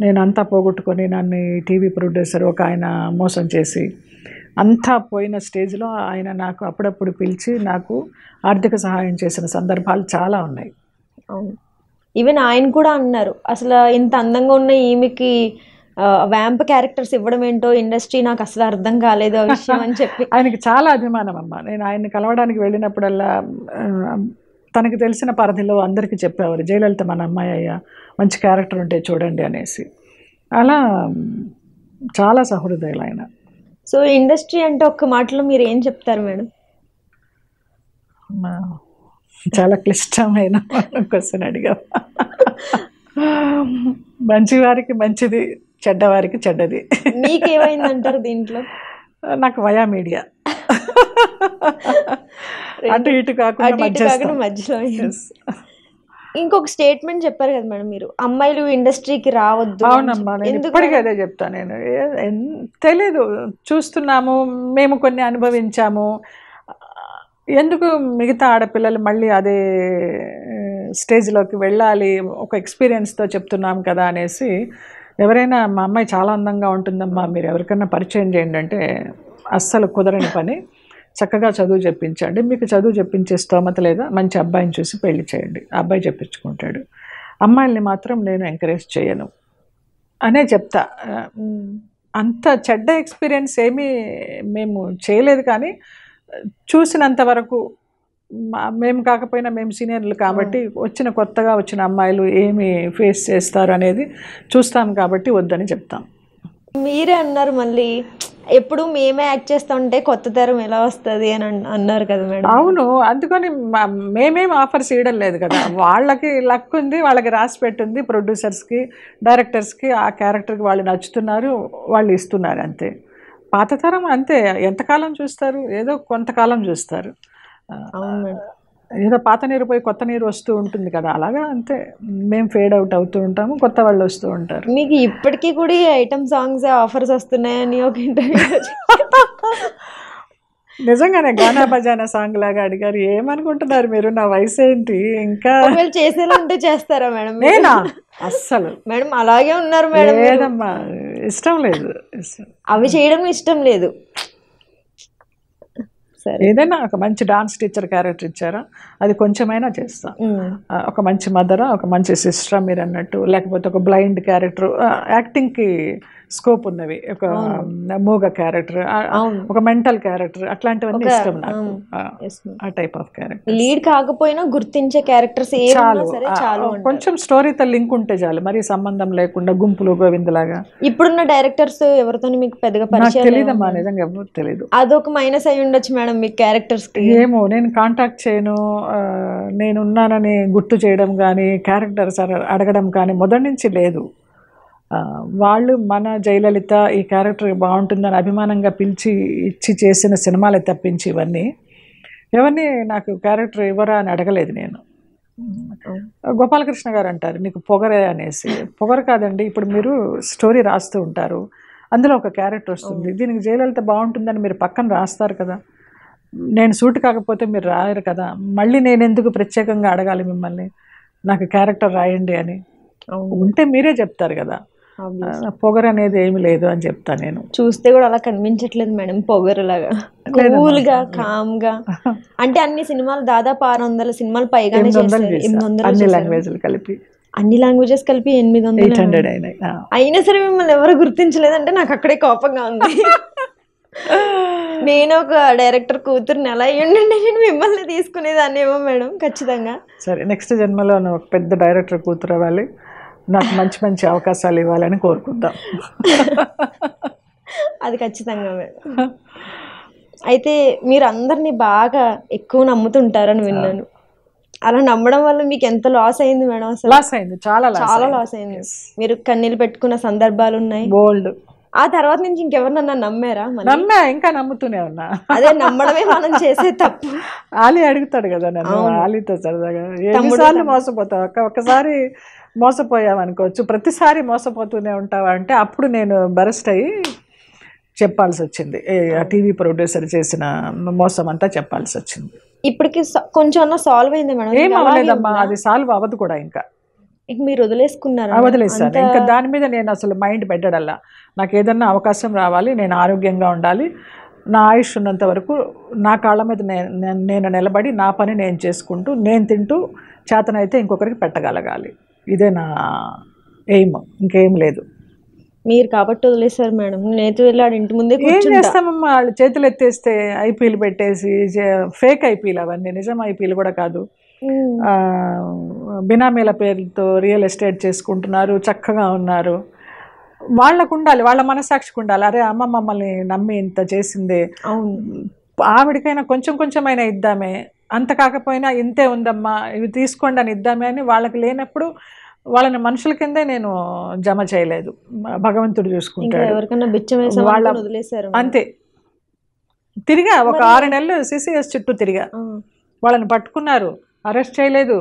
నేను అంతా పోగొట్టుకొని నన్ను టీవీ ప్రొడ్యూసర్ ఒక ఆయన మోసం చేసి అంతా పోయిన స్టేజ్లో ఆయన నాకు అప్పుడప్పుడు పిలిచి నాకు ఆర్థిక సహాయం చేసిన సందర్భాలు చాలా ఉన్నాయి. అవును, ఈవెన్ ఆయన కూడా అన్నారు అసలు ఇంత అందంగా ఉన్న ఈమెకి వ్యాంప్ క్యారెక్టర్స్ ఇవ్వడం ఏంటో ఇండస్ట్రీ నాకు అసలు అర్థం కాలేదు ఆ విషయం అని చెప్పి. ఆయనకి చాలా అభిమానం అమ్మ. నేను ఆయన్ని కలవడానికి వెళ్ళినప్పుడల్లా తనకి తెలిసిన పరిధిలో అందరికీ చెప్పేవారు, జయలలిత మన అమ్మాయి అయ్యా, మంచి క్యారెక్టర్ ఉంటే చూడండి అనేసి. అలా చాలా సహృదయులు ఆయన. సో ఇండస్ట్రీ అంటే ఒక్క మాటలో మీరు ఏం చెప్తారు మేడం? చాలా క్లిష్టమైన క్వశ్చన్ అడిగా. మంచివారికి మంచిది, చెడ్డవారికి చెడ్డది. మీకేమైందంటారు దీంట్లో? నాకు వయా మీడియా, అటు ఇటు కాకుండా మధ్యలో. ఇంకొక స్టేట్మెంట్ చెప్పారు కదా మేడం మీరు, అమ్మాయిలు ఇండస్ట్రీకి రావద్దు. అవునమ్మా, నేను ఇప్పటికీ అదే చెప్తాను. నేను తెలీదు, చూస్తున్నాము, మేము కొన్ని అనుభవించాము, ఎందుకు మిగతా ఆడపిల్లలు మళ్ళీ అదే స్టేజ్లోకి వెళ్ళాలి, ఒక ఎక్స్పీరియన్స్తో చెప్తున్నాం కదా అనేసి. ఎవరైనా మా అమ్మాయి చాలా అందంగా ఉంటుందమ్మా, మీరు ఎవరికైనా పరిచయం చేయండి అంటే అస్సలు కుదరని పని. చక్కగా చదువు చెప్పించండి, మీకు చదువు చెప్పించే స్తోమత లేదా మంచి అబ్బాయిని చూసి పెళ్లి చేయండి, ఆ అబ్బాయి చెప్పించుకుంటాడు. అమ్మాయిల్ని మాత్రం నేను ఎంకరేజ్ చేయను అనే చెప్తా. అంత చెడ్డ ఎక్స్పీరియన్స్ ఏమీ మేము చేయలేదు, కానీ చూసినంత వరకు మేము కాకపోయినా మేము సీనియర్లు కాబట్టి కొత్తగా వచ్చిన అమ్మాయిలు ఏమి ఫేస్ చేస్తారు అనేది చూస్తాం కాబట్టి వద్దని చెప్తాం. మీరే అన్నారు మళ్ళీ ఎప్పుడు మేమే యాక్ట్ చేస్తూ ఉంటే కొత్త తరం ఎలా వస్తుంది అని అన్నారు కదా మేడం. అవును, అందుకని మేమేం ఆఫర్స్ ఇవ్వడం లేదు కదా, వాళ్ళకి లక్ ఉంది, వాళ్ళకి రాసి పెట్టింది, ప్రొడ్యూసర్స్కి డైరెక్టర్స్కి ఆ క్యారెక్టర్కి వాళ్ళు నచ్చుతున్నారు, వాళ్ళు ఇస్తున్నారు అంతే. పాత తరం అంతే, ఎంతకాలం చూస్తారు, ఏదో కొంతకాలం చూస్తారు. ఏదో పాత నీరు పోయి కొత్త నీరు వస్తూ ఉంటుంది కదా, అలాగా అంతే. మేము ఫేడ్ అవుట్ అవుతూ ఉంటాము, కొత్త వాళ్ళు వస్తూ ఉంటారు. మీకు ఇప్పటికీ కూడా ఈ ఐటమ్ సాంగ్స్ ఆఫర్స్ వస్తున్నాయని ఒక ఇంటర్వ్యూ నిజంగానే గానా బజానా సాంగ్ లాగా అడిగారు. ఏమనుకుంటున్నారు మీరు, నా వయసు ఏంటి, ఇంకా చేసేలా ఉంటే చేస్తారా మేడం? నేనా అస్సలు మేడం అలాగే ఉన్నారు మేడం. లేదమ్మా, ఇష్టం లేదు, అవి చేయడం ఇష్టం లేదు. ఏదైనా ఒక మంచి డాన్స్ టీచర్ క్యారెక్టర్ ఇచ్చారా అది కొంచెమైనా చేస్తాం. ఒక మంచి మదరా, ఒక మంచి సిస్టరా మీరు అన్నట్టు, లేకపోతే ఒక బ్లైండ్ క్యారెక్టర్, యాక్టింగ్కి స్కోప్ ఉన్నవి, ఒక మూగ క్యారెక్టర్, ఒక మెంటల్ క్యారెక్టర్, అట్లాంటివన్నీ ఇష్టం నాకు. ఆ టైప్ ఆఫ్ క్యారెక్టర్, లీడ్ కాకపోయినా గుర్తించే క్యారెక్టర్స్ చాలు, కొంచెం స్టోరీతో లింక్ ఉంటే చాలు, మరి సంబంధం లేకుండా గుంపులు గోవిందలాగా. ఇప్పుడున్న డైరెక్టర్స్ ఎవరితో మీకు పెద్దగా పరిచయం తెలియదమ్మా, నిజంగా ఎవరు తెలియదు. అదొక మైనస్ అయి ఉండొచ్చు మేడం మీ క్యారెక్టర్స్ కి. ఏమో, నేను కాంటాక్ట్ చేయను, నేనున్నానని గుర్తు చేయడం కానీ క్యారెక్టర్స్ అడగడం కానీ మొదటి నుంచి లేదు. వాళ్ళు మన జయలలిత ఈ క్యారెక్టర్ బాగుంటుందని అభిమానంగా పిలిచి ఇచ్చి చేసిన సినిమాలే తప్పించి ఇవన్నీ ఎవరిని నాకు క్యారెక్టర్ ఇవ్వరా అని అడగలేదు నేను. గోపాలకృష్ణ గారు అంటారు నీకు పొగరే అనేసి. పొగరు కాదండి, ఇప్పుడు మీరు స్టోరీ రాస్తూ ఉంటారు, అందులో ఒక క్యారెక్టర్ వస్తుంది, దీనికి జయలలిత బాగుంటుందని మీరు పక్కన రాస్తారు కదా, నేను సూట్ కాకపోతే మీరు రాయరు కదా, మళ్ళీ నేను ఎందుకు ప్రత్యేకంగా అడగాలి మిమ్మల్ని నాకు క్యారెక్టర్ రాయండి అని. ఉంటే మీరే చెప్తారు కదా, పొగరు అనేది ఏమి లేదు అని చెప్తా నేను. చూస్తే కూడా అలా కనిపించట్లేదు మేడం, పొగరులాగా కూల్గా కామ్గా. అంటే అన్ని సినిమాలు దాదాపు 600 సినిమాలు పైగానే చేశారు, 800 అన్ని లాంగ్వేజ్లు కలిపి, అన్ని లాంగ్వేజెస్ కలిపి 800 అయినాయి. అయినా సరే మిమ్మల్ని ఎవరు గుర్తించలేదంటే నాకు అక్కడే కోపంగా ఉంది. నేను ఒక డైరెక్టర్ కూతురుని ఎలా అయ్యండి నేను మిమ్మల్ని తీసుకునేదాన్ని ఏమో మేడం ఖచ్చితంగా. సరే, నెక్స్ట్ జన్మలో ఒక పెద్ద డైరెక్టర్ కూతురు అవ్వాలి, నాకు మంచి మంచి అవకాశాలు ఇవ్వాలని కోరుకుందాం. అది ఖచ్చితంగా మేడం. అయితే మీరు అందరినీ బాగా ఎక్కువ నమ్ముతుంటారని విన్నాను. అలా నమ్మడం వల్ల మీకు ఎంత లాస్ అయింది మేడం అసలు? లాస్ అయింది, చాలా చాలా లాస్ అయింది. మీరు కన్నీళ్ళు పెట్టుకున్న సందర్భాలు ఉన్నాయి. బోల్డ్. ఆ తర్వాత నుంచి ఇంకెవరినన్నా నమ్మారా? నమ్మా, ఇంకా నమ్ముతూనే ఉన్నా. అదే నమ్మడమే మనం చేసే తప్పు. ఆలీ అడుగుతాడు కదా నన్ను, ఆలీతో సరదాగా ఎన్నిసార్లు మోసపోతావు, ఒక్కసారి మోసపోయావు అనుకోవచ్చు, ప్రతిసారి మోసపోతూనే ఉంటావా అంటే అప్పుడు నేను బరస్ట్ అయ్యి చెప్పాల్సి వచ్చింది. టీవీ ప్రొడ్యూసర్ చేసిన మోసం అంతా చెప్పాల్సి వచ్చింది. ఇప్పటికి కొంచెం సాల్వ్ అయింది మేడం? ఏం అవ్వలేదమ్మా, అది సాల్వ్ అవ్వదు కూడా. ఇంకా మీరు వదిలేసుకున్నారా? వదిలేసాను. ఇంకా దాని మీద నేను అసలు మైండ్ పెట్టడల్లా. నాకు ఏదన్నా అవకాశం రావాలి, నేను ఆరోగ్యంగా ఉండాలి, నా ఆయుష్ ఉన్నంత వరకు నా కాళ్ళ మీద నేను నిలబడి నా పని నేను చేసుకుంటూ నేను తింటూ చేతనైతే ఇంకొకరికి పెట్టగలగాలి. ఇదే నా ఎయిమ్, ఇంకేం లేదు. మీరు కాబట్టి వదిలేసారు మేడం. నేతి వెళ్ళాడు ఇంటి ముందే. ఏం చేస్తామమ్మా, వాళ్ళు చేతులు ఎత్తేస్తే ఐపీలు పెట్టేసి, ఫేక్ ఐపీలు అవన్నీ, నిజం ఐపీలు కూడా కాదు. బినామీల పేరుతో రియల్ ఎస్టేట్ చేసుకుంటున్నారు, చక్కగా ఉన్నారు. వాళ్ళకు ఉండాలి, వాళ్ళ మనసాక్షికి ఉండాలి. అరే అమ్మ మమ్మల్ని నమ్మి ఇంత చేసిందే, ఆవిడకైనా కొంచెం కొంచెమైనా ఇద్దామే, అంత కాకపోయినా ఇంతే ఉందమ్మా ఇవి తీసుకోండి అని ఇద్దామే అని వాళ్ళకి లేనప్పుడు వాళ్ళని మనుషుల కిందే నేను జమ చేయలేదు. భగవంతుడు చూసుకుంటాడు. వాళ్ళ అంతే. తిరిగా ఒక 6 నెలలు సిసిఎస్ చుట్టూ తిరిగా, వాళ్ళని పట్టుకున్నారు, అరెస్ట్ చేయలేదు.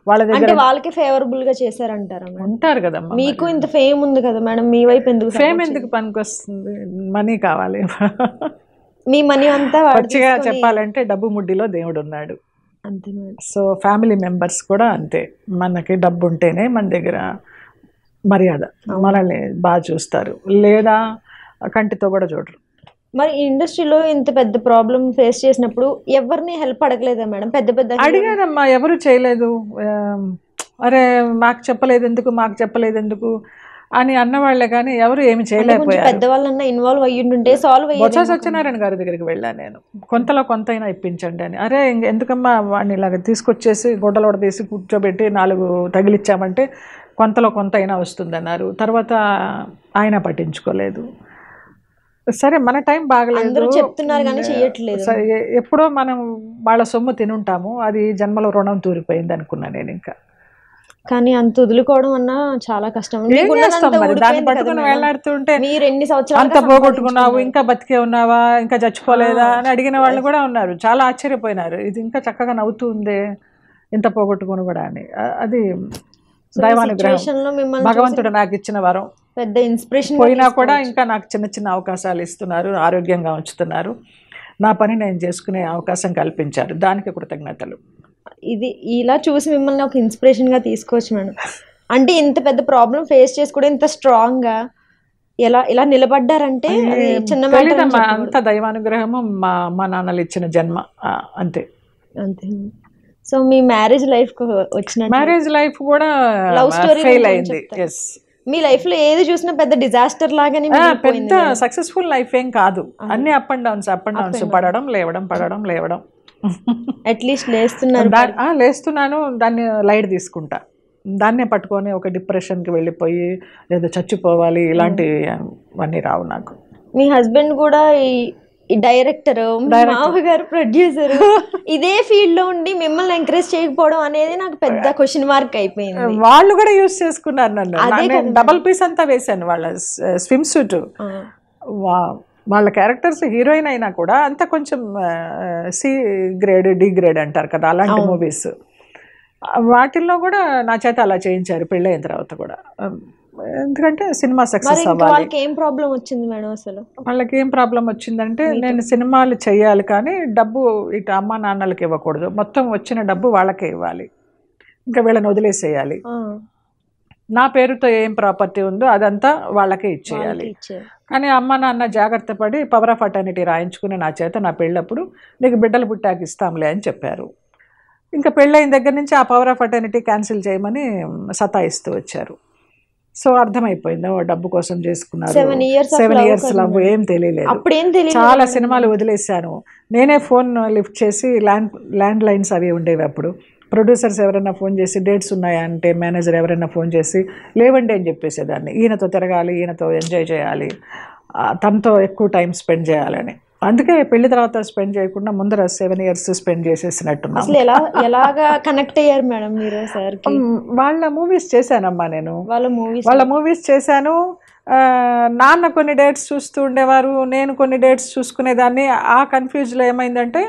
వాళ్ళ దగ్గర వాళ్ళకి ఫేవరబుల్ గా చేశారంటారా? ఉంటారు కదమ్మా. మీకు ఇంత ఫేమ్ ఉంది కదా మేడం, మీ వైపు ఎందుకు? ఫేమ్ ఎందుకు పనికి వస్తుంది, మనీ కావాలి. మీ మనీ అంతా పచ్చిగా చెప్పాలంటే డబ్బు ముడ్డిలో దేవుడు ఉన్నాడు, అంతే మేడం. సో ఫ్యామిలీ మెంబర్స్ కూడా అంతే. మనకి డబ్బు ఉంటేనే మన దగ్గర మర్యాద, మనల్ని బాగా చూస్తారు, లేదా కంటితో కూడా చూడరు. మరి ఇండస్ట్రీలో ఇంత పెద్ద ప్రాబ్లం ఫేస్ చేసినప్పుడు ఎవరిని హెల్ప్ అడగలేదా మేడం? పెద్ద పెద్ద అడిగానమ్మా, ఎవరు చేయలేదు. అరే మాకు చెప్పలేదు ఎందుకు, మాకు చెప్పలేదు ఎందుకు అని అన్నవాళ్లే కానీ ఎవరు ఏమి చేయలేకపోయారు. పెద్దవాళ్ళన్నా ఇన్వాల్వ్ అయ్యింటే సాల్వ్ అయ్యేది. బొత్స సత్యనారాయణ గారి దగ్గరికి వెళ్ళాను నేను, కొంతలో కొంతైనా ఇప్పించండి అని. అరే ఎందుకమ్మా వాడిని ఇలాగ తీసుకొచ్చేసి గుడ్డలోడ తీసి కూర్చోబెట్టి 4 తగిలిచ్చామంటే కొంతలో కొంత అయినా వస్తుందన్నారు. తర్వాత ఆయన పట్టించుకోలేదు. సరే మన టైం బాగలేదు చెప్తున్నారు కానీ చేయట్లేదు. ఎప్పుడో మనం వాళ్ళ సొమ్ము తినుంటాము, అది జన్మలో రుణం తూరిపోయింది అనుకున్నా నేను. ఇంకా కానీ అంత వదులుకోవడం అన్నా చాలా కష్టం. దాన్ని పట్టుకుని వేలాడుతుంటే మీరు ఎన్ని సంవత్సరాలు అంత పోగొట్టుకున్నావు, ఇంకా బతికే ఉన్నావా, ఇంకా చచ్చిపోలేదా అని అడిగిన వాళ్ళు కూడా ఉన్నారు. చాలా ఆశ్చర్యపోయినారు, ఇది ఇంకా చక్కగా నవ్వుతూ ఉందే ఇంత పోగొట్టుకుని కూడా అని. అది దైవానుగ్రహం, భగవంతుడు నాకు ఇచ్చిన వరం. పెద్ద ఇన్స్పిరేషన్. పోయినా కూడా ఇంకా నాకు చిన్న చిన్న అవకాశాలు ఇస్తున్నారు, ఆరోగ్యంగా ఉంచుతున్నారు, నా పని నేను చేసుకునే అవకాశం కల్పించారు, దానికి కృతజ్ఞతలు. ఇది ఇలా చూసి మిమ్మల్ని ఒక ఇన్స్పిరేషన్గా తీసుకోవచ్చు మేడం. అంటే ఇంత పెద్ద ప్రాబ్లం ఫేస్ చేసి కూడా ఇంత స్ట్రాంగ్గా ఇలా నిలబడ్డారంటే చిన్న అంత దైవానుగ్రహము, మా నాన్నలు ఇచ్చిన జన్మ, అంతే అంతే. సో మీ మ్యారేజ్ లైఫ్ వచ్చిన మ్యారేజ్ లైఫ్ కూడా లవ్ స్టోరీ ఫెయిల్ అయింది. ఎస్, మీ లైఫ్ లో ఏది చూసినా పెద్ద డిజాస్టర్ లాగానే, పెద్ద సక్సెస్ఫుల్ లైఫ్ ఏం కాదు. అన్ని అప్ అండ్ డౌన్స్, పడడం లేవడం, పడడం లేవడం. అట్లీస్ట్ లేస్తున్నారు. లేస్తున్నాను, దాన్ని లైట్ తీసుకుంటా, దాన్నే పట్టుకొని ఒక డిప్రెషన్కి వెళ్ళిపోయి ఏదో చచ్చిపోవాలి ఇలాంటివన్నీ రావు నాకు. మీ హస్బెండ్ కూడా ఈ డైరెక్టర్, మామగారు ప్రొడ్యూసర్, ఇదే ఫీల్డ్ లో ఉండి మిమ్మల్ని ఎంకరేజ్ చేయకపోవడం అనేది నాకు పెద్ద క్వశ్చన్ మార్క్ అయిపోయింది. వాళ్ళు కూడా యూజ్ చేసుకున్నారు నన్ను. డబల్ పీస్ అంతా వేశాను వాళ్ళ స్విమ్ సూట్. వాళ్ళ క్యారెక్టర్స్ హీరోయిన్ అయినా కూడా అంత కొంచెం సి గ్రేడ్ డి గ్రేడ్ అంటారు కదా, అలాంటి మూవీస్. వాటిల్లో కూడా నా చేత అలా చేయించారు పెళ్ళైన తర్వాత కూడా. ఎందుకంటే సినిమా సక్సెస్ అవ్వాలి. వాళ్ళకి ఏం ప్రాబ్లం వచ్చింది మేడం అసలు? వాళ్ళకి ఏం ప్రాబ్లం వచ్చిందంటే, నేను సినిమాలు చేయాలి కానీ డబ్బు ఇటు అమ్మ నాన్నలకి ఇవ్వకూడదు, మొత్తం వచ్చిన డబ్బు వాళ్ళకే ఇవ్వాలి, ఇంకా వీళ్ళని వదిలేసేయాలి, నా పేరుతో ఏం ప్రాపర్టీ ఉందో అదంతా వాళ్ళకే ఇచ్చేయాలి. కానీ అమ్మ నాన్న జాగ్రత్త పడి పవర్ ఆఫ్ అటర్నిటీ రాయించుకుని నా చేత నా పెళ్ళప్పుడు నీకు బిడ్డలు పుట్టాక ఇస్తాంలే అని చెప్పారు. ఇంకా పెళ్ళైన దగ్గర నుంచి ఆ పవర్ ఆఫ్ అటర్నిటీ క్యాన్సిల్ చేయమని సతాయిస్తూ వచ్చారు. సో అర్థమైపోయింది, డబ్బు కోసం చేసుకున్నారు. 7 years లవ్, ఏం తెలియలేదు. చాలా సినిమాలు వదిలేశాను. నేనే ఫోన్ లిఫ్ట్ చేసి, ల్యాండ్ లైన్స్ అవి ఉండేవి అప్పుడు. ప్రొడ్యూసర్స్ ఎవరైనా ఫోన్ చేసి డేట్స్ ఉన్నాయా అంటే, మేనేజర్ ఎవరైనా ఫోన్ చేసి లేవండి అని చెప్పేసేదాన్ని. ఈయనతో తిరగాలి, ఈయనతో ఎంజాయ్ చేయాలి, తనతో ఎక్కువ టైం స్పెండ్ చేయాలని. అందుకే పెళ్లి తర్వాత స్పెండ్ చేయకుండా ముందర 7 years స్పెండ్ చేసేసినట్టున్నాం. అసలు ఎలాగా కనెక్ట్ అయ్యారు మేడం మీరు సార్కి? వాళ్ళ మూవీస్ చేశానమ్మా నేను. వాళ్ళ మూవీస్ చేశాను. నాన్న కొన్ని డేట్స్ చూస్తూ ఉండేవారు, నేను కొన్ని డేట్స్ చూసుకునేదాన్ని. ఆ కన్ఫ్యూజ్లో ఏమైందంటే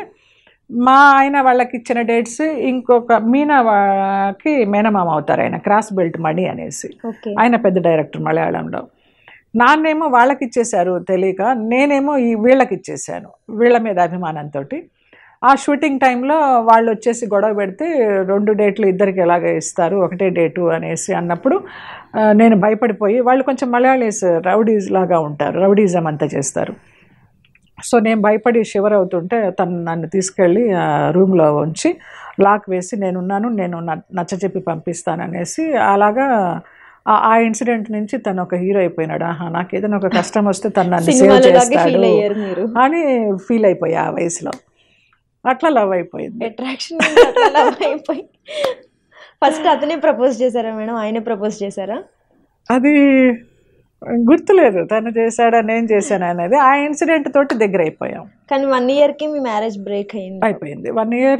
మా ఆయన వాళ్ళకి ఇచ్చిన డేట్స్ ఇంకొక మీనాకి మేనమామ అవుతారు ఆయన, క్రాస్ బెల్ట్ మణి అనేసి. ఆయన పెద్ద డైరెక్టర్ మలయాళంలో. నాన్నేమో వాళ్ళకి ఇచ్చేశారు తెలియక, నేనేమో వీళ్ళకి ఇచ్చేసాను వీళ్ళ మీద అభిమానంతో. ఆ షూటింగ్ టైంలో వాళ్ళు వచ్చేసి గొడవ పెడితే 2 డేట్లు ఇద్దరికి ఎలాగ ఇస్తారు, ఒకటే డేటు అనేసి అన్నప్పుడు నేను భయపడిపోయి, వాళ్ళు కొంచెం మలయాళీస్ రౌడీస్ లాగా ఉంటారు, రౌడీజం అంతా చేస్తారు. సో నేను భయపడి షివర్ అవుతుంటే తను నన్ను తీసుకెళ్ళి రూమ్లో ఉంచి లాక్ వేసి నేను నచ్చచెప్పి పంపిస్తాననేసి, అలాగా ఆ ఇన్సిడెంట్ నుంచి తను ఒక హీరో అయిపోయినాడు. నాకు ఏదైనా ఒక కష్టం వస్తే తను నన్ను సేవ్ చేస్తాడు అని ఫీల్ అయిపోయా ఆ వయసులో. అట్లా లవ్ అయిపోయింది. అట్రాక్షన్ అయిపోయి ఫస్ట్ అతనే ప్రపోజ్ చేశారా మేడం, ఆయనే ప్రపోజ్ చేశారా? అది గుర్తులేదు తను చేశాడా నేను చేశాను అనేది. ఆ ఇన్సిడెంట్ తోటి దగ్గర అయిపోయాం. కానీ 1 yearకి మీ మ్యారేజ్ బ్రేక్ అయిపోయింది. 1 year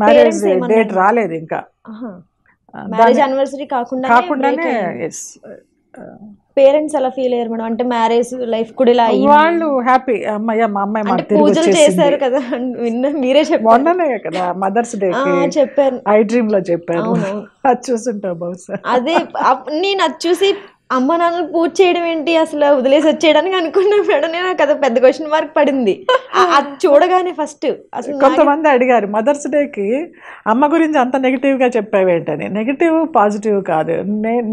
మ్యారేజ్ డేట్ రాలేదు ఇంకా. మ్యారేజ్ యానివర్సరీ కాకుండానే పేరెంట్స్ ఎలా ఫీల్ అయ్యారు మేడం? అంటే మ్యారేజ్ లైఫ్ కూడా ఇలా వాళ్ళు హ్యాపీ, అమ్మాయి మా అమ్మాయి మాకు తిరిగి పూజలు చేశారు కదా, మీరే చెప్పారు మొన్ననే కదా మదర్స్ డే చెప్పారు, ఐ డ్రీమ్ లో చెప్పారు. అది చూసుంటావు బహుశా. అదే నేను అది చూసి అమ్మ నాన్నలు పూజ చేయడం ఏంటి అసలు వదిలేసి వచ్చేయడానికి అనుకున్నా మేడం. నేను కదా పెద్ద క్వశ్చన్ మార్క్ పడింది అది చూడగానే. ఫస్ట్ అసలు కొంతమంది అడిగారు మదర్స్ డేకి అమ్మ గురించి అంత నెగిటివ్గా చెప్పావేంటని. నెగిటివ్ పాజిటివ్ కాదు,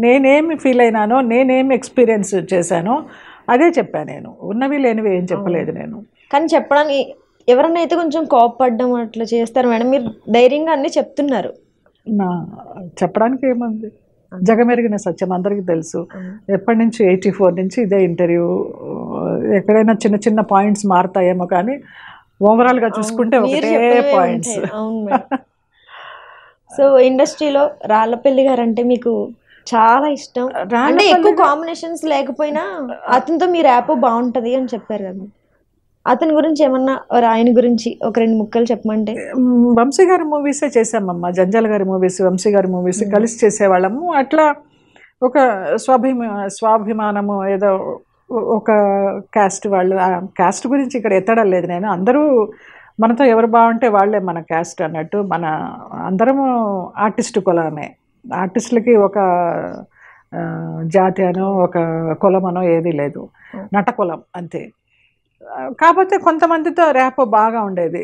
నేనేమి ఫీల్ అయినానో, నేనేమి ఎక్స్పీరియన్స్ చేశానో అదే చెప్పాను. నేను ఉన్నవి లేనివి ఏం చెప్పలేదు నేను. కానీ చెప్పడానికి ఎవరన్నా అయితే కొంచెం కోపపడ్డం అట్లా చేస్తారు మేడం, మీరు ధైర్యంగా అన్నీ చెప్తున్నారు. చెప్పడానికి ఏముంది, జగమెరిగిన సత్యం అందరికీ తెలుసు. ఎప్పటి నుంచి 84 నుంచి ఇదే ఇంటర్వ్యూ. ఎక్కడైనా చిన్న చిన్న పాయింట్స్ మారుతాయేమో కానీ ఓవరాల్గా చూసుకుంటే ఒకటే పాయింట్స్. సో ఇండస్ట్రీలో రాళ్ళపల్లి గారు అంటే మీకు చాలా ఇష్టం. అంటే ఎక్కువ కాంబినేషన్స్ లేకపోయినా అతనితో మీ ర్యాప్ బాగుంటుంది అని చెప్పారు కదా, అతని గురించి ఏమన్నా, ఆయన గురించి ఒక 2 ముక్కలు చెప్పమంటే? వంశీ గారి మూవీసే చేసామమ్మా, జంజాల గారి మూవీస్, వంశీ గారి మూవీస్ కలిసి చేసేవాళ్ళము. అట్లా ఒక స్వాభిమానము, ఏదో ఒక క్యాస్ట్ వాళ్ళు. ఆ క్యాస్ట్ గురించి ఇక్కడ ఎత్తడం లేదు నేను. అందరూ మనతో ఎవరు బాగుంటే వాళ్ళే మన క్యాస్ట్ అన్నట్టు. మన అందరము ఆర్టిస్టు కులమే. ఆర్టిస్టులకి ఒక జాతి అనో ఒక కులమనో ఏదీ లేదు, నటకులం అంతే. కాకపోతే కొంతమందితో ర్యాప్ బాగా ఉండేది.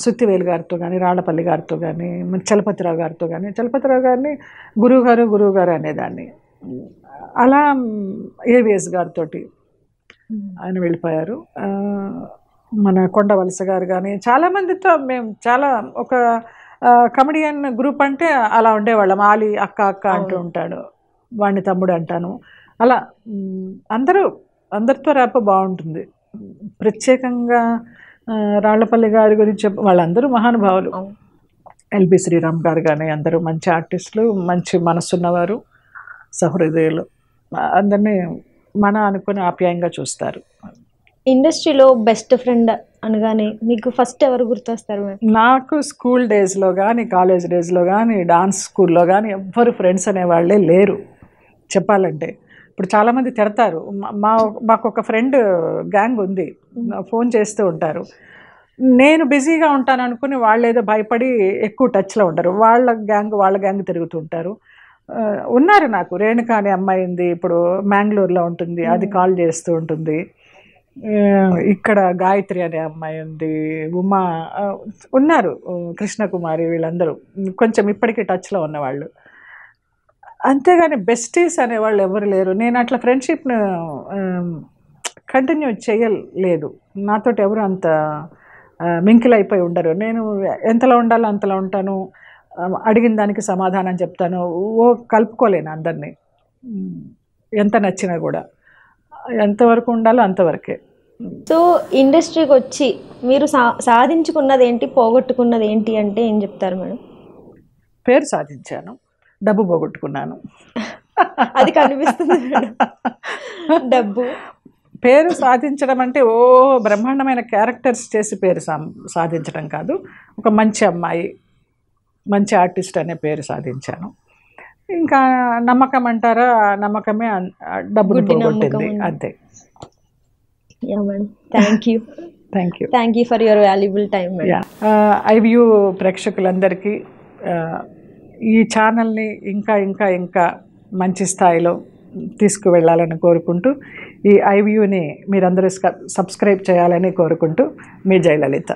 సుత్తివేలు గారితో కానీ, రాళ్ళపల్లి గారితో కానీ, చలపతిరావు గారితో కానీ. చలపతిరావు గారిని గురువు గారు అనేదాన్ని. అలా ఏవిఎస్ గారితో ఆయన వెళ్ళిపోయారు. మన కొండవలస గారు కానీ చాలామందితో మేము చాలా ఒక కమెడియన్ గ్రూప్ అంటే అలా ఉండేవాళ్ళం. ఆలి అక్క అంటూ ఉంటాడు, వాడిని తమ్ముడు అంటాను. అలా అందరితో ర్యాప్ బాగుంటుంది. ప్రత్యేకంగా రాళ్ళపల్లి గారి గురించి వాళ్ళందరూ మహానుభావులు. ఎల్బి శ్రీరామ్ గారు కానీ అందరూ మంచి ఆర్టిస్టులు, మంచి మనసున్నవారు, సహృదయులు. అందరినీ అనుకుని ఆప్యాయంగా చూస్తారు. ఇండస్ట్రీలో బెస్ట్ ఫ్రెండ్ అనగానే మీకు ఫస్ట్ ఎవరు గుర్తొస్తారు? నాకు స్కూల్ డేస్లో కానీ, కాలేజ్ డేస్లో కానీ, డాన్స్ స్కూల్లో కానీ ఎవ్వరు ఫ్రెండ్స్ అనేవాళ్ళే లేరు చెప్పాలంటే. ఇప్పుడు చాలామంది తిడతారు. మాకు ఒక ఫ్రెండ్ గ్యాంగ్ ఉంది, ఫోన్ చేస్తూ ఉంటారు. నేను బిజీగా ఉంటాను అనుకుని వాళ్ళు ఏదో భయపడి ఎక్కువ టచ్లో ఉంటారు. వాళ్ళ గ్యాంగ్ తిరుగుతూ ఉంటారు. ఉన్నారు నాకు. రేణుక అనే అమ్మాయి ఉంది, ఇప్పుడు మ్యాంగ్లూర్లో ఉంటుంది, అది కాల్ చేస్తూ ఉంటుంది. ఇక్కడ గాయత్రి అనే అమ్మాయి ఉంది, ఉమా ఉన్నారు, కృష్ణకుమారి, వీళ్ళందరూ కొంచెం ఇప్పటికీ టచ్లో ఉన్నవాళ్ళు. అంతేగాని బెస్టీస్ అనేవాళ్ళు ఎవరు లేరు. నేను అట్లా ఫ్రెండ్షిప్ను కంటిన్యూ చేయలేదు. నాతోటి ఎవరు అంత మింకిల్ అయిపోయి ఉండరు. నేను ఎంతలో ఉండాలో అంతలో ఉంటాను, అడిగిన దానికి సమాధానం చెప్తాను. కలుపుకోలేను అందరినీ, ఎంత నచ్చినా కూడా. ఎంతవరకు ఉండాలో అంతవరకే. సో ఇండస్ట్రీకి వచ్చి మీరు సాధించుకున్నది ఏంటి, పోగొట్టుకున్నది ఏంటి అంటే ఏం చెప్తారు మేడం? పేరు సాధించాను, డబ్బు పోగొట్టుకున్నాను. అది కనిపిస్తుంది. డబ్బు పేరు సాధించడం అంటే ఓ బ్రహ్మాండమైన క్యారెక్టర్స్ చేసి పేరు సాధించడం కాదు. ఒక మంచి అమ్మాయి, మంచి ఆర్టిస్ట్ అనే పేరు సాధించాను. ఇంకా నమ్మకం అంటారా, నమ్మకమే డబ్బులు గుడ్డి పోగొట్టింది నమ్మకం. అంతే. Yeah madam, thank you. Thank you. Thank you for your valuable time madam. Yeah, iView ప్రేక్షకులందరికీ ఈ ఛానల్ని ఇంకా ఇంకా ఇంకా మంచి స్థాయిలో తీసుకువెళ్ళాలని కోరుకుంటూ, ఈ ఐవ్యూని మీరందరూ సబ్స్క్రైబ్ చేయాలని కోరుకుంటూ, మీ జయలలిత.